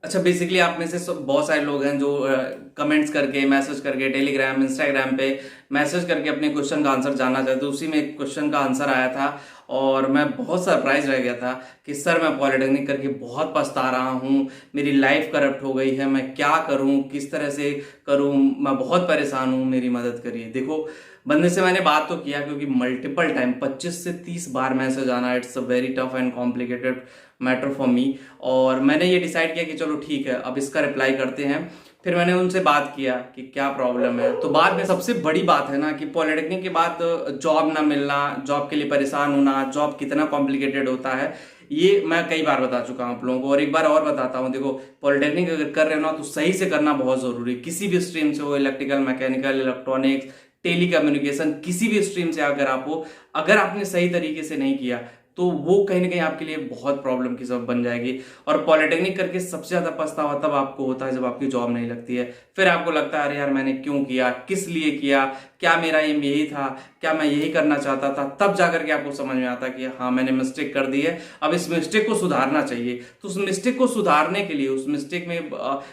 अच्छा, बेसिकली आप में से बहुत सारे लोग हैं जो कमेंट्स करके, मैसेज करके, टेलीग्राम, इंस्टाग्राम पे मैसेज करके अपने क्वेश्चन का आंसर जानना चाहते हो। उसी में एक क्वेश्चन का आंसर आया था और मैं बहुत सरप्राइज रह गया था कि सर मैं पॉलिटेक्निक करके बहुत पछता रहा हूँ, मेरी लाइफ करप्ट हो गई है, मैं क्या करूँ, किस तरह से करूँ, मैं बहुत परेशान हूँ, मेरी मदद करिए। देखो, बंदे से मैंने बात तो किया क्योंकि मल्टीपल टाइम 25 से 30 बार मैसेज आना, it's a very tough and complicated matter for me. और मैंने ये डिसाइड किया कि चलो ठीक है, अब इसका रिप्लाई करते हैं। फिर मैंने उनसे बात किया कि क्या प्रॉब्लम है। तो बाद में सबसे बड़ी बात है ना कि पॉलिटेक्निक के बाद जॉब ना मिलना, जॉब के लिए परेशान होना, जॉब कितना कॉम्प्लिकेटेड होता है, ये मैं कई बार बता चुका हूं आप लोगों को और एक बार और बताता हूं। देखो, पॉलिटेक्निक अगर कर रहे हो ना तो सही से करना बहुत जरूरी है। किसी भी स्ट्रीम से हो, electrical, mechanical, electronics, telecommunication, किसी भी स्ट्रीम से अगर आप हो, अगर आपने सही तरीके से नहीं किया तो वो कहीं ना कहीं आपके लिए बहुत प्रॉब्लम की सबब बन जाएगी। और पॉलिटेक्निक करके सबसे ज्यादा पछतावा तब आपको होता है जब आपकी जॉब नहीं लगती है। फिर आपको लगता है अरे यार मैंने क्यों किया, किस लिए किया, क्या मेरा एम यही था, क्या मैं यही करना चाहता था। तब जाकर के आपको समझ में आता कि हाँ मैंने मिस्टेक कर दी है, अब इस मिस्टेक को सुधारना चाहिए। तो उस मिस्टेक को सुधारने के लिए, उस मिस्टेक में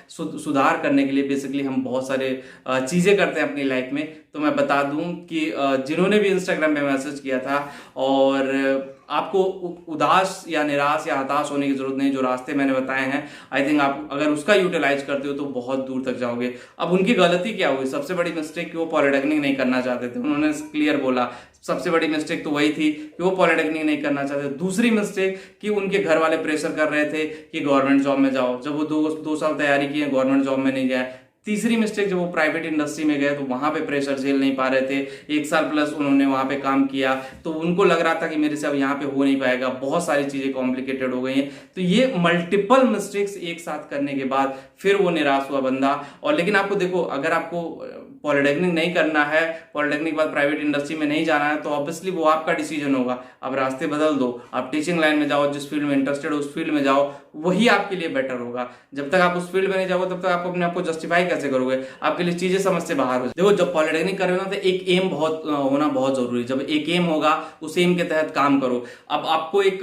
सुधार करने के लिए बेसिकली हम बहुत सारे चीजें करते हैं अपनी लाइफ में। तो मैं बता दूं कि जिन्होंने भी इंस्टाग्राम पे मैसेज किया था और आपको उदास या निराश या हताश होने की जरूरत नहीं। जो रास्ते मैंने बताए हैं, आई थिंक आप अगर उसका यूटिलाइज करते हो तो बहुत दूर तक जाओगे। अब उनकी गलती क्या हुई? सबसे बड़ी मिस्टेक कि वो पॉलिटेक्निक नहीं करना चाहते थे। उन्होंने क्लियर बोला, सबसे बड़ी मिस्टेक तो वही थी कि वो पॉलिटेक्निक नहीं करना चाहते। दूसरी मिस्टेक कि उनके घर वाले प्रेशर कर रहे थे कि गवर्नमेंट जॉब में जाओ, जब वो दो साल तैयारी की है, गवर्नमेंट जॉब में नहीं गया। तीसरी मिस्टेक, जब वो प्राइवेट इंडस्ट्री में गए तो वहां पे प्रेशर झेल नहीं पा रहे थे। 1 साल प्लस उन्होंने वहां पे काम किया तो उनको लग रहा था कि मेरे से अब यहाँ पे हो नहीं पाएगा, बहुत सारी चीजें कॉम्प्लिकेटेड हो गई हैं। तो ये मल्टीपल मिस्टेक्स एक साथ करने के बाद फिर वो निराश हुआ बंदा। और लेकिन आपको देखो, अगर आपको पॉलिटेक्निक नहीं करना है, पॉलिटेक्निक के बाद प्राइवेट इंडस्ट्री में नहीं जाना है, तो ऑब्वियसली वो आपका डिसीजन होगा। आप रास्ते बदल दो, आप टीचिंग लाइन में जाओ, जिस फील्ड में इंटरेस्टेड हो उस फील्ड में जाओ, वही आपके लिए बेटर होगा। जब तक आप उस फील्ड में नहीं जाओगे तब तक आप अपने आप को जस्टिफाई कैसे करोगे? आपके लिए चीजें समझ से बाहर हो जाए। देखो, जब पॉलिटेक्निक कर रहे हो ना तो एक एम बहुत होना बहुत जरूरी है। जब एक एम होगा उस एम के तहत काम करो। अब आपको एक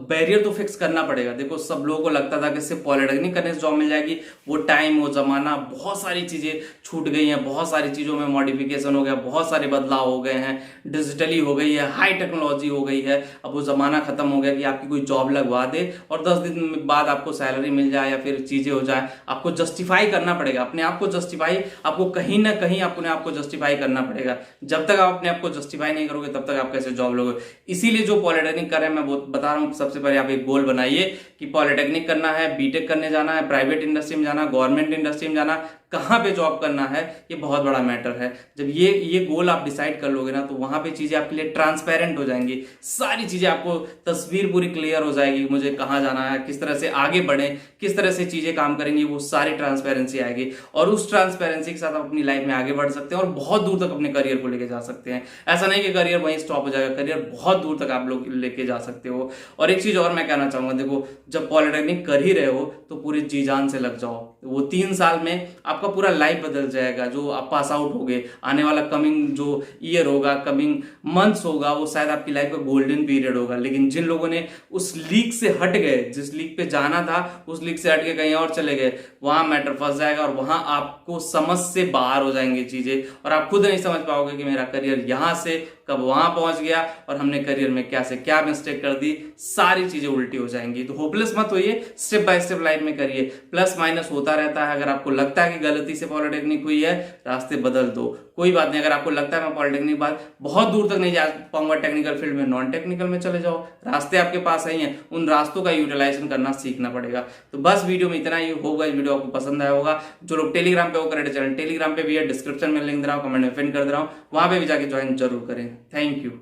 बैरियर तो फिक्स करना पड़ेगा। देखो, सब लोगों को लगता था कि सिर्फ पॉलिटेक्निक करने से जॉब मिल जाएगी। वो टाइम, वो जमाना, बहुत सारी चीजें छूट गई हैं, बहुत सारी चीजों में मॉडिफिकेशन हो गया, बहुत सारे बदलाव हो गए हैं, डिजिटली हो गई है, हाई टेक्नोलॉजी हो गई है। अब वो जमाना खत्म हो गया कि आपकी कोई जॉब लगवा दे और 10 दिन बाद आपको सैलरी मिल जाए या फिर चीजें हो जाए। आपको जस्टिफाई करना पड़ेगा अपने आप को, जस्टिफाई आपको कहीं ना कहीं अपने आप को जस्टिफाई करना पड़ेगा। जब तक आप अपने आप को जस्टिफाई नहीं करोगे तब तक आप कैसे जॉब लोगे? इसीलिए जो पॉलिटेक्निक कर रहे हैं, मैं बता रहा हूं, सबसे पहले आप एक गोल बनाइए कि पॉलिटेक्निक करना है, बीटेक करने जाना है, प्राइवेट इंडस्ट्री में जाना, गवर्नमेंट इंडस्ट्री में जाना, कहां पे जॉब करना है, ये बहुत बड़ा मैटर है। जब ये गोल आप डिसाइड कर लोगे ना तो वहां पे चीजें आपके लिए ट्रांसपेरेंट हो जाएंगी। सारी चीजें आपको, तस्वीर पूरी क्लियर हो जाएगी, मुझे कहां जाना है, किस तरह से आगे बढ़े, किस तरह से चीजें काम करेंगी, वो सारी ट्रांसपेरेंसी आएगी। और उस ट्रांसपेरेंसी के साथ आप अपनी लाइफ में आगे बढ़ सकते हैं और बहुत दूर तक अपने करियर को लेके जा सकते हैं। ऐसा नहीं कि करियर वहीं स्टॉप हो जाएगा, करियर बहुत दूर तक आप लोग लेके जा सकते हो। और एक चीज और मैं कहना चाहूंगा, देखो, जब पॉलिटेक्निक कर ही रहे हो तो पूरी जी जान से लग जाओ। वो 3 साल में आपका पूरा लाइफ बदल जाएगा। जो आप पास आउट हो गए, आने वाला कमिंग जो ईयर होगा, कमिंग मंथ्स होगा, वो शायद आपकी लाइफ का गोल्डन पीरियड होगा। लेकिन जिन लोगों ने उस लीग से हट गए, जिस लीग पे जाना था उस लीग से हट के कहीं और चले गए, वहां मैटर फंस जाएगा और वहां आपको समझ से बाहर हो जाएंगे चीजें और आप खुद नहीं समझ पाओगे कि मेरा करियर यहां से कब वहां पहुंच गया और हमने करियर में क्या से क्या मिस्टेक कर दी, सारी चीजें उल्टी हो जाएंगी। तो होपलेस मत होइए, स्टेप बाय स्टेप लाइफ में करिए। प्लस माइनस होता रहता है। अगर आपको लगता है कि गलती से पॉलिटेक्निक हुई है, रास्ते बदल दो, कोई बात नहीं। अगर आपको लगता है मैं पॉलिटेक्निक बाद बहुत दूर तक नहीं जा पाऊंगा टेक्निकल फील्ड में, नॉन टेक्निकल में चले जाओ, रास्ते आपके पास ही हैं। उन रास्तों का यूटिलाइजेशन करना सीखना पड़ेगा। तो बस वीडियो में इतना ही होगा। इस वीडियो आपको पसंद आया होगा। जो लोग टेलीग्राम पे वो करें, चैनल टेलीग्राम पे भी है, डिस्क्रिप्शन में लिंक दे रहा हूं, कमेंट में पिन कर दे रहा हूं, वहां पे भी जाके ज्वाइन जरूर करें। Thank you.